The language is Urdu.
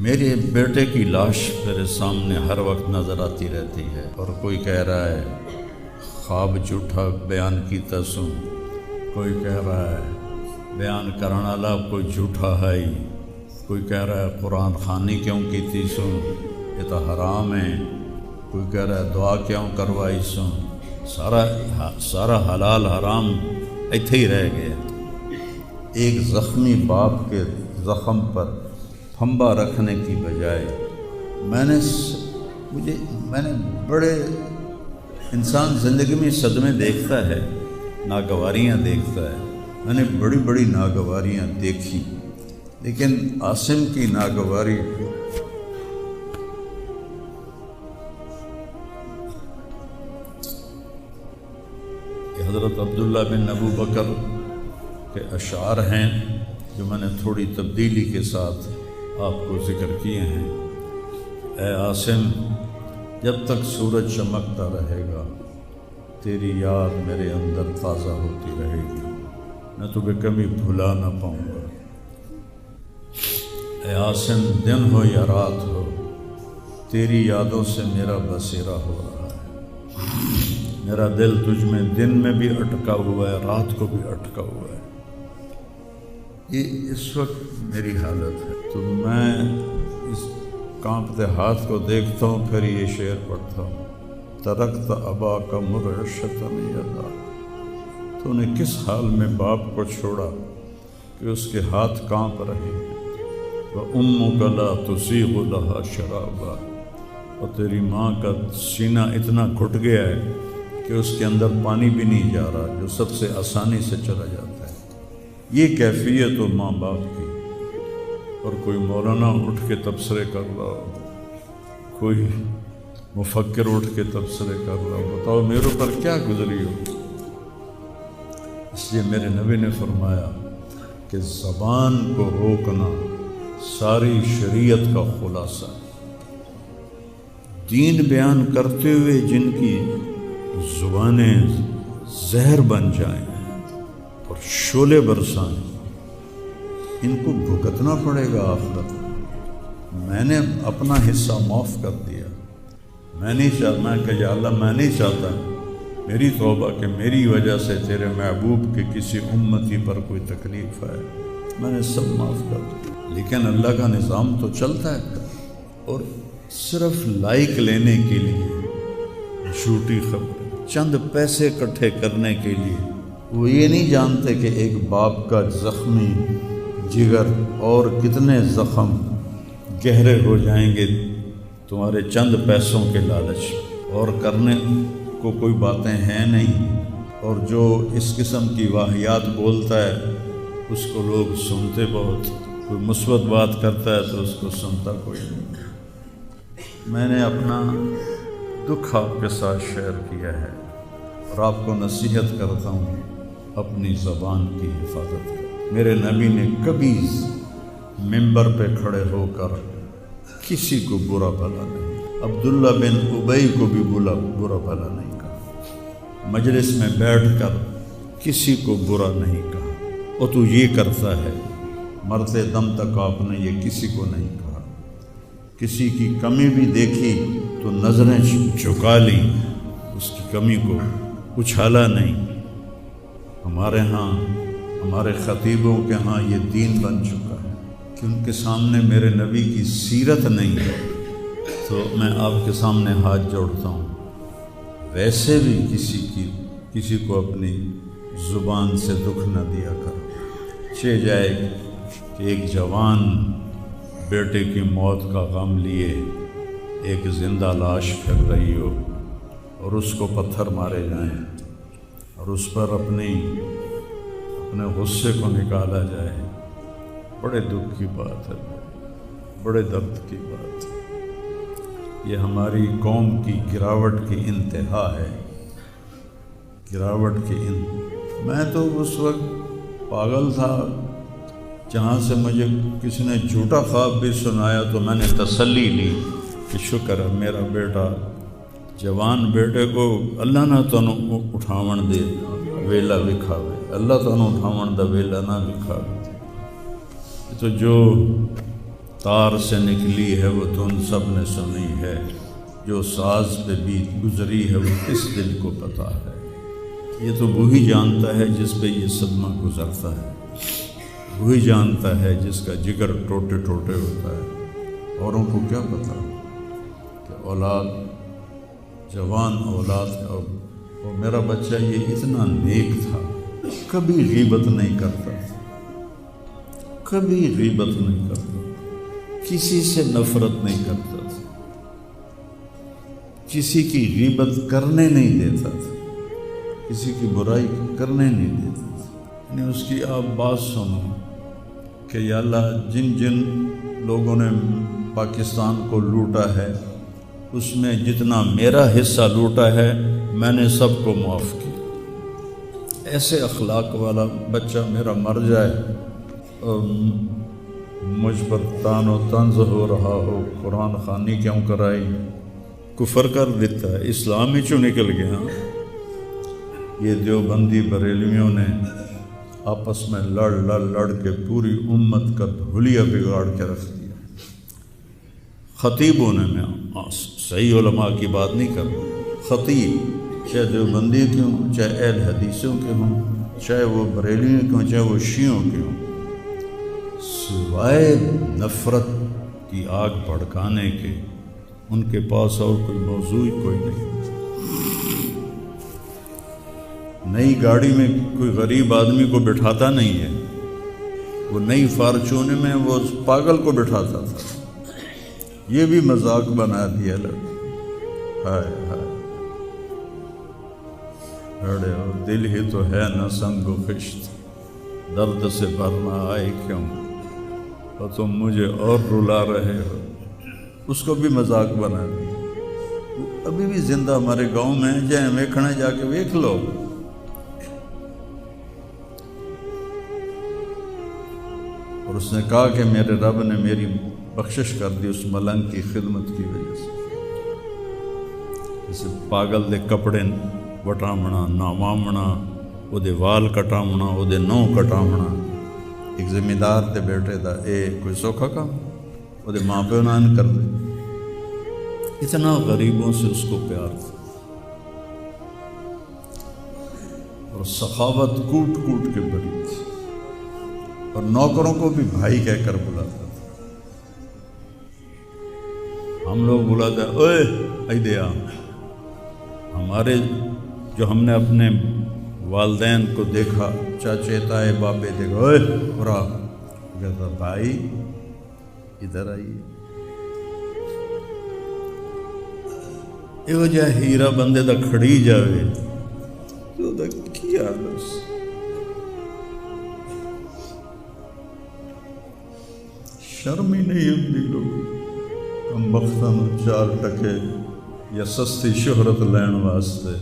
میرے بیٹے کی لاش میرے سامنے ہر وقت نظر آتی رہتی ہے، اور کوئی کہہ رہا ہے خواب جھوٹا بیان کیتا سوں، کوئی کہہ رہا ہے بیان کرنے والا کوئی جھوٹا ہے، کوئی کہہ رہا ہے قرآن خوانی کیوں کیتی سوں، یہ تو حرام ہے، کوئی کہہ رہا ہے دعا کیوں کروائی سوں۔ سارا حلال حرام ایتھے ہی رہ گیا۔ ایک زخمی باپ کے زخم پر پھنبا رکھنے کی بجائے میں نے بڑے انسان زندگی میں صدمے دیکھتا ہے، ناگواریاں دیکھتا ہے، میں نے بڑی بڑی ناگواریاں دیکھی، لیکن عاصم کی ناگواری حضرت عبداللہ بن ابو بکر کے اشعار ہیں جو میں نے تھوڑی تبدیلی کے ساتھ آپ کو ذکر کیے ہیں۔ اے عاصم، جب تک سورج چمکتا رہے گا تیری یاد میرے اندر تازہ ہوتی رہے گی، میں تمہیں کبھی بھلا نہ پاؤں گا۔ اے عاصم، دن ہو یا رات ہو تیری یادوں سے میرا بسیرا ہو رہا ہے، میرا دل تجھ میں دن میں بھی اٹکا ہوا ہے، رات کو بھی اٹکا ہوا ہے۔ یہ اس وقت میری حالت ہے، تو میں اس کانپتے ہاتھ کو دیکھتا ہوں، پھر یہ شعر پڑھتا ہوں۔ ترکت ابا کا مرشتاً یدا، تو نے کس حال میں باپ کو چھوڑا کہ اس کے ہاتھ کانپ رہے ہیں۔ وَأُمُّكَ لَا تُسِيغُ لَهَا شَرَابًا، اور تیری ماں کا سینہ اتنا گھٹ گیا ہے کہ اس کے اندر پانی بھی نہیں جا رہا، جو سب سے آسانی سے چلا جاتا ہے۔ یہ کیفیت ہو ماں باپ کی، اور کوئی مولانا اٹھ کے تبصرے کر رہا ہو، کوئی مفکر اٹھ کے تبصرے کر رہا ہو، بتاؤ میرے پر کیا گزری ہو۔ اس لیے میرے نبی نے فرمایا کہ زبان کو روکنا ساری شریعت کا خلاصہ ہے۔ دین بیان کرتے ہوئے جن کی زبانیں زہر بن جائیں اور شعلے برسائیں، ان کو بھگتنا پڑے گا آخرت میں۔ میں نے اپنا حصہ معاف کر دیا، میں نہیں چاہتا کہ یا اللہ میں نہیں چاہتا، میری توبہ کہ میری وجہ سے تیرے محبوب کے کسی امتی پر کوئی تکلیف ہے، میں نے سب معاف کر دیا۔ لیکن اللہ کا نظام تو چلتا ہے، اور صرف لائک لینے کے لیے جھوٹی خبر، چند پیسے اکٹھے کرنے کے لیے، وہ یہ نہیں جانتے کہ ایک باپ کا زخمی جگر اور کتنے زخم گہرے ہو جائیں گے تمہارے چند پیسوں کے لالچ، اور کرنے کو کوئی باتیں ہیں نہیں، اور جو اس قسم کی واہیات بولتا ہے اس کو لوگ سنتے بہت، کوئی مثبت بات کرتا ہے تو اس کو سنتا کوئی نہیں۔ میں نے اپنا دکھ آپ کے ساتھ شیئر کیا ہے، اور آپ کو نصیحت کرتا ہوں اپنی زبان کی حفاظت کریں۔ میرے نبی نے کبھی ممبر پہ کھڑے ہو کر کسی کو برا بھلا نہیں، عبداللہ بن ابی کو بھی برا بھلا نہیں کہا، مجلس میں بیٹھ کر کسی کو برا نہیں کہا، اور تو یہ کرتا ہے، مرتے دم تک آپ نے یہ کسی کو نہیں کہا۔ کسی کی کمی بھی دیکھی تو نظریں جھکا لیں، اس کی کمی کو اچھالا نہیں۔ ہمارے ہاں، ہمارے خطیبوں کے ہاں یہ دین بن چکا ہے کہ ان کے سامنے میرے نبی کی سیرت نہیں ہے، تو میں آپ کے سامنے ہاتھ جوڑتا ہوں، ویسے بھی کسی کو اپنی زبان سے دکھ نہ دیا کر۔ چہ جائے کہ ایک جوان بیٹے کی موت کا غم لیے ایک زندہ لاش پھر رہی ہو، اور اس کو پتھر مارے جائیں، اور اس پر اپنے غصے کو نکالا جائے، بڑے دکھ کی بات ہے، بڑے درد کی بات ہے۔ یہ ہماری قوم کی گراوٹ کی انتہا ہے، گراوٹ کی میں تو اس وقت پاگل تھا، جہاں سے مجھے کسی نے جھوٹا خواب بھی سنایا تو میں نے تسلی لی کہ شکر ہے میرا بیٹا، جوان بیٹے کو اللہ نہ تنوں اٹھاون دے ویلا وکھاوے، اللہ تنوں اٹھاون دا ویلا نہ وکھاوے۔ تو جو تار سے نکلی ہے وہ دھن سب نے سنی ہے، جو ساز پہ بیت گزری ہے وہ کس دل کو پتہ ہے۔ یہ تو وہی جانتا ہے جس پہ یہ صدمہ گزرتا ہے، وہی جانتا ہے جس کا جگر ٹوٹے ٹوٹے ہوتا ہے۔ اوروں کو کیا پتہ کہ اولاد، جوان اولاد کا، اور میرا بچہ یہ اتنا نیک تھا، کبھی غیبت نہیں کرتا تھا، کبھی غیبت نہیں کرتا، کسی سے نفرت نہیں کرتا تھا، کسی کی غیبت کرنے نہیں دیتا تھا، کسی کی برائی کرنے نہیں دیتا تھا۔ یعنی اس کی آپ بات سنو کہ یا اللہ جن جن لوگوں نے پاکستان کو لوٹا ہے اس میں جتنا میرا حصہ لوٹا ہے میں نے سب کو معاف کیا۔ ایسے اخلاق والا بچہ میرا مر جائے اور مجھ پر تان و طنز ہو رہا ہو، قرآن خوانی کیوں کرائی، کفر کر دیتا ہے، اسلام ہی چوں نکل گیا۔ یہ دیوبندی بریلویوں نے آپس میں لڑ کے پوری امت کا دھولیا بگاڑ کے رکھ دیا۔ خطیبوں نے، میں صحیح علماء کی بات نہیں کر رہا، خطیب چاہے دیوبندی کے ہوں، چاہے اہل حدیثوں کے ہوں، چاہے وہ بریلویوں کے ہوں، چاہے وہ شیعوں کے ہوں، سوائے نفرت کی آگ بھڑکانے کے ان کے پاس اور کوئی موضوع کوئی نہیں۔ نئی گاڑی میں کوئی غریب آدمی کو بٹھاتا نہیں ہے، وہ نئی فارچون میں وہ پاگل کو بٹھاتا تھا۔ یہ بھی مذاق بنا دیا لڑ، ہائے ہائے بڑے اور دل ہی تو ہے نہ سنگ و خشت، درد سے بھرنا آئے کیوں، اور تم مجھے اور رلا رہے ہو۔ اس کو بھی مذاق بنا دیا۔ وہ ابھی بھی زندہ ہمارے گاؤں میں جائیں ویکھنے، جا کے ویکھ لو۔ اور اس نے کہا کہ میرے رب نے میری بخشش کر دی اس ملنگ کی خدمت کی وجہ سے۔ جیسے پاگل دے کپڑے وٹامنا، ناوامنا، وہ دے وال کٹامنا، وہ دے نو کٹامنا، ایک زمیندار دے بیٹے دا اے کوئی سوکھا کام، وہ دے ماں پیو نان کر دے۔ اتنا غریبوں سے اس کو پیار تھا، اور سخاوت کوٹ کوٹ کے بری تھی، اور نوکروں کو بھی بھائی کہہ کر بلاتا تھا۔ ہم لوگ بلاتے ہیں اوئے ایدیا، ہمارے جو ہم نے اپنے والدین کو دیکھا، چاچے تائے بابے دیکھا، اوئے برا کہتا بھائی ادھر آئیے۔ یہ جا ہیرا بندے دا کھڑی جاوے تو دا کیا بس شرم ہی نہیں ہوتی لوگ کم بختاں چار ٹکے یا سستی شہرت لین واسطے